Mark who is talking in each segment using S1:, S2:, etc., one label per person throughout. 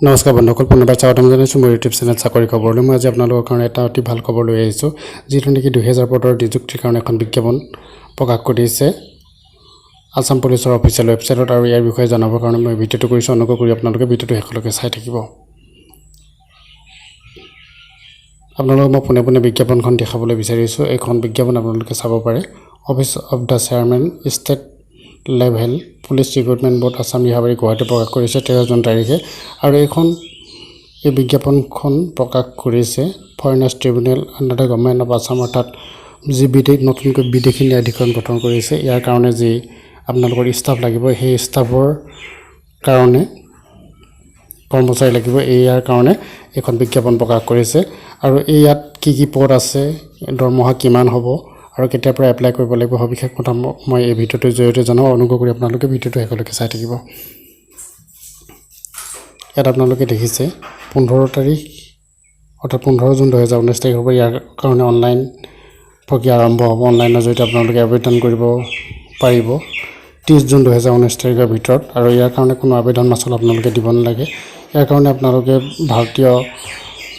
S1: নমস্কাৰ বন্ধুসকল, পুনৰবাৰ স্বাগতম জনাইছোঁ মোৰ ইউটিউব চেনেল চাকৰি খবৰলৈ। মই আজি আপোনালোকৰ কাৰণে এটা অতি ভাল খবৰ লৈ আহিছোঁ, যিটো নেকি 2000 নিযুক্তিৰ কাৰণে এখন বিজ্ঞাপন প্ৰকাশ কৰিছে আসাম পুলিচৰ অফিচিয়েল ৱেবছাইটত। আৰু ইয়াৰ বিষয়ে জনাবৰ কাৰণে মই ভিডিঅ'টো কৰিছোঁ। অনুগ্ৰহ কৰি আপোনালোকে ভিডিঅ'টো শেষলৈকে চাই থাকিব। আপোনালোকক মই পোনে পোনে বিজ্ঞাপনখন দেখাবলৈ বিচাৰিছোঁ। এইখন বিজ্ঞাপন আপোনালোকে চাব পাৰে। Office of the chairman state level police recruitment board Assam Rehabari Guwahati প্ৰকাশ কৰিছে 13 জুন তাৰিখে। আৰু এই বিজ্ঞাপনখন প্ৰকাশ কৰিছে foreigners tribunal under the government of Assam, অৰ্থাৎ যি নতুনকৈ বিদেশী ন্যায়াধীকৰণ গঠন কৰিছে। ইয়াৰ কাৰণে যি আপোনালোকৰ ষ্টাফ লাগিব, সেই ষ্টাফৰ কাৰণে কৰ্মচাৰী লাগিব। ইয়াৰ কাৰণে এখন বিজ্ঞাপন প্ৰকাশ কৰিছে। আৰু ইয়াত কি পদ আছে, দৰমহা কিমান হ'ব আৰু কেতিয়াৰ পৰা এপ্লাই কৰিব লাগিব, সবিশেষ কথা মই এই ভিডিঅ'টোৰ জৰিয়তে জনাওঁ। অনুগ্ৰহ কৰি আপোনালোকে ভিডিঅ'টো শেষলৈকে চাই থাকিব। ইয়াত আপোনালোকে দেখিছে 15 তাৰিখ অৰ্থাৎ 15 জুন 2019 তাৰিখৰ পৰা ইয়াৰ কাৰণে অনলাইন প্ৰক্ৰিয়া আৰম্ভ হ'ব। অনলাইনৰ জৰিয়তে আপোনালোকে আবেদন কৰিব পাৰিব 30 জুন 2019 তাৰিখৰ ভিতৰত। আৰু ইয়াৰ কাৰণে কোনো আবেদন মাচুল আপোনালোকে দিব নালাগে। ইয়াৰ কাৰণে আপোনালোকে ভাৰতীয়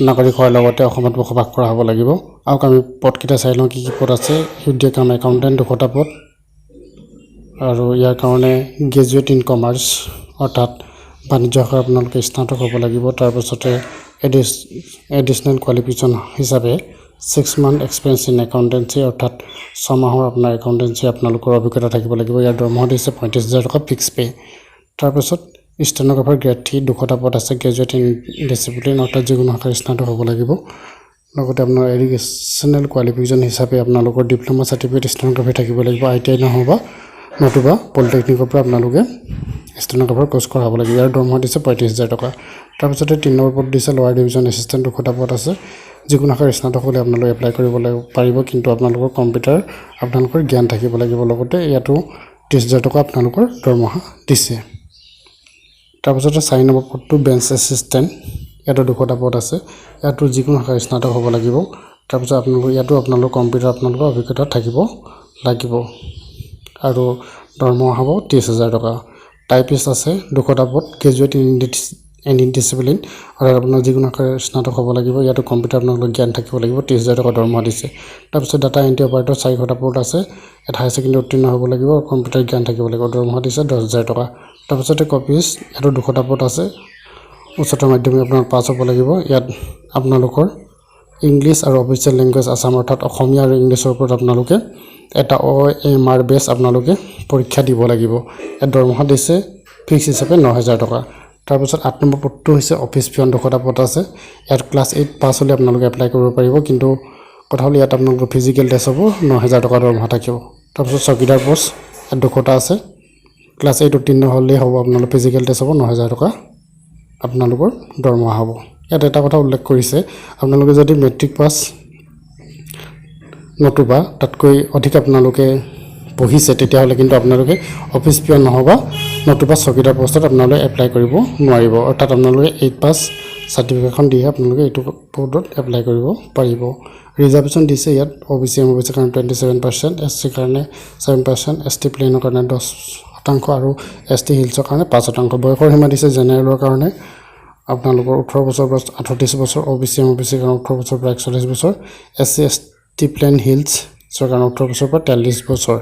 S1: নাগৰিক হোৱাৰ লগতে অসমত বসবাস কৰা হ'ব লাগিব। আৰু আমি পদকেইটা চাই লওঁ কি পদ আছে। উদ্যোগ কাম একাউণ্টেণ্ট 200টা পদ। আৰু ইয়াৰ কাৰণে গ্ৰেজুৱেট ইন কমাৰ্চ অৰ্থাৎ বাণিজ্য শাখাৰ আপোনালোকে স্নাতক হ'ব লাগিব। তাৰপাছতে এডিশ্যনেল কোৱালিফিকেশ্যন হিচাপে 6 মান্থ এক্সপিৰিয়েঞ্চ ইন একাউণ্টেঞ্চি অৰ্থাৎ 6 মাহৰ আপোনাৰ একাউণ্টেঞ্চি আপোনালোকৰ অভিজ্ঞতা থাকিব লাগিব। ইয়াৰ দৰমহা দিছে 35,000 টকা ফিক্স পে'। তাৰপাছত ষ্টেন'গ্ৰাফাৰ গ্ৰেড 3 200টা পদ আছে। গ্ৰেজুৱেট ইন ডিচিপ্লিন অৰ্থাৎ যিকোনো শাখাৰ স্নাতক হ'ব লাগিব। লগতে আপোনাৰ এডুকেশ্যনেল কোৱালিফিকেশ্যন হিচাপে আপোনালোকৰ ডিপ্ল'মা চাৰ্টিফিকেট ষ্টেন'গ্ৰাফি থাকিব লাগিব। ITI নহ'বা নতুবা পলিটেকনিকৰ পৰা আপোনালোকে ষ্টেন'গ্ৰাফাৰ কোৰ্চ কৰা হ'ব লাগিব। ইয়াৰ দৰমহা দিছে 35,000 টকা। তাৰপিছতে 3 নম্বৰ পদ দিছে লোৱাৰ ডিভিজন এছিষ্টেণ্ট 200টা পদ আছে। যিকোনো শাখাৰ স্নাতক হ'লে আপোনালোকে এপ্লাই কৰিব পাৰিব, কিন্তু আপোনালোকৰ কম্পিউটাৰ আপোনালোকৰ জ্ঞান থাকিব লাগিব। লগতে ইয়াতো 30,000 টকা আপোনালোকৰ দৰমহা দিছে। তাৰপিছতে 4 নম্বৰ পদটো বেঞ্চ এছিষ্টেণ্ট, ইয়াতো 200টা পদ আছে। ইয়াতো যিকোনো শাখাৰ স্নাতক হ'ব লাগিব। তাৰপিছত ইয়াতো আপোনালোকৰ কম্পিউটাৰ আপোনালোকৰ অভিজ্ঞতা থাকিব লাগিব। আৰু দৰমহা হ'ব 30,000 টকা। টাইপিষ্ট আছে 200টা পদ। গ্ৰেজুৱেট ইন ডিচিপ্লিন অৰ্থাৎ আপোনাৰ যিকোনো শাখাৰ স্নাতক হ'ব লাগিব। ইয়াতো কম্পিউটাৰ আপোনালোকৰ জ্ঞান থাকিব লাগিব। 30,000 টকা দৰমহা দিছে। তাৰপিছত ডাটা এণ্ট্ৰি অপাৰেটৰ 400টা পদ আছে। এটা হায়াৰ ছেকেণ্ডেৰী উত্তীৰ্ণ হ'ব লাগিব আৰু কম্পিউটাৰ জ্ঞান থাকিব লাগিব। দৰমহা দিছে 10,000 টকা। তাৰপিছতে কপিজ, ইয়াতো 200টা পদ আছে। উচ্চতৰ মাধ্যমিক আপোনাৰ পাছ হ'ব লাগিব। ইয়াত আপোনালোকৰ ইংলিছ আৰু অফিচিয়েল লেংগুৱেজ আসাম অৰ্থাৎ অসমীয়া আৰু ইংলিছৰ ওপৰত আপোনালোকে এটা OMR বেছ আপোনালোকে পৰীক্ষা দিব লাগিব। ইয়াত দৰমহা দিছে ফিক্স হিচাপে 9,000 টকা। তাৰপিছত 8 নম্বৰ পদটো হৈছে অফিচ পিয়ন 200টা পদ আছে। ইয়াত ক্লাছ 8 পাছ হ'লে আপোনালোকে এপ্লাই কৰিব পাৰিব, কিন্তু কথা হ'ল ইয়াত আপোনালোকৰ ফিজিকেল টেষ্ট হ'ব, 9,000 টকা দৰমহা থাকিব। তাৰপিছত চকীদাৰ পষ্ট ইয়াত 200টা আছে। ক্লাছ 8 উত্তীৰ্ণ হ'লেই হ'ব, আপোনালোকৰ ফিজিকেল টেষ্ট হ'ব, 9,000 টকা আপোনালোকৰ দৰমহা হ'ব। ইয়াত এটা কথা উল্লেখ কৰিছে, আপোনালোকে যদি মেট্ৰিক পাছ নতুবা তাতকৈ অধিক আপোনালোকে পঢ়িছে, তেতিয়াহ'লে কিন্তু আপোনালোকে অফিচ পিয়ন নহ'বা নতুবা চকীদাৰ পষ্টত আপোনালোকে এপ্লাই কৰিব নোৱাৰিব। অৰ্থাৎ আপোনালোকে 8 পাছ চাৰ্টিফিকেটখন দিহে আপোনালোকে এইটো পদত এপ্লাই কৰিব পাৰিব। ৰিজাৰ্ভেশ্যন দিছে ইয়াত OBC MOBC কাৰণে 27%, SC কাৰণে 7%, ST প্লেনৰ কাৰণে 10% আৰু ST হিলছৰ কাৰণে 5%। বয়সৰ সীমা দিছে জেনেৰেলৰ কাৰণে আপোনালোকৰ 18 বছৰ পৰা 38 বছৰ, OBC MOBC কাৰণে 18 বছৰ পৰা 41 বছৰ, SC ST প্লেন হিলছৰ কাৰণে 18 বছৰ পৰা 43 বছৰ।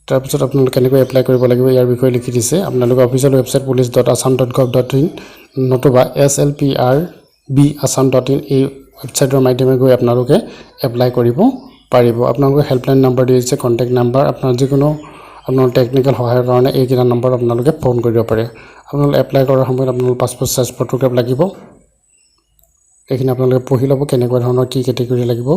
S1: তাৰপিছত আপোনালোকে কেনেকৈ এপ্লাই কৰিব লাগিব ইয়াৰ বিষয়ে লিখি দিছে। আপোনালোকে অফিচিয়েল ৱেবছাইট police.assam.gov.in নতুবা slprb.assam.in এই ৱেবছাইটৰ মাধ্যমে গৈ আপোনালোকে এপ্লাই কৰিব পাৰিব। আপোনালোকে হেল্পলাইন নম্বৰ দিছে, কণ্টেক্ট নাম্বাৰ, আপোনাৰ যিকোনো আপোনাৰ টেকনিকেল সহায়ৰ কাৰণে এইকেইটা নম্বৰত আপোনালোকে ফোন কৰিব পাৰে। আপোনালোকে এপ্লাই কৰাৰ সময়ত আপোনালোকৰ পাছপোৰ্ট চাইজ ফটোগ্ৰাফ লাগিব। এইখিনি আপোনালোকে পঢ়ি ল'ব কেনেকুৱা ধৰণৰ কি কেটেগৰী লাগিব।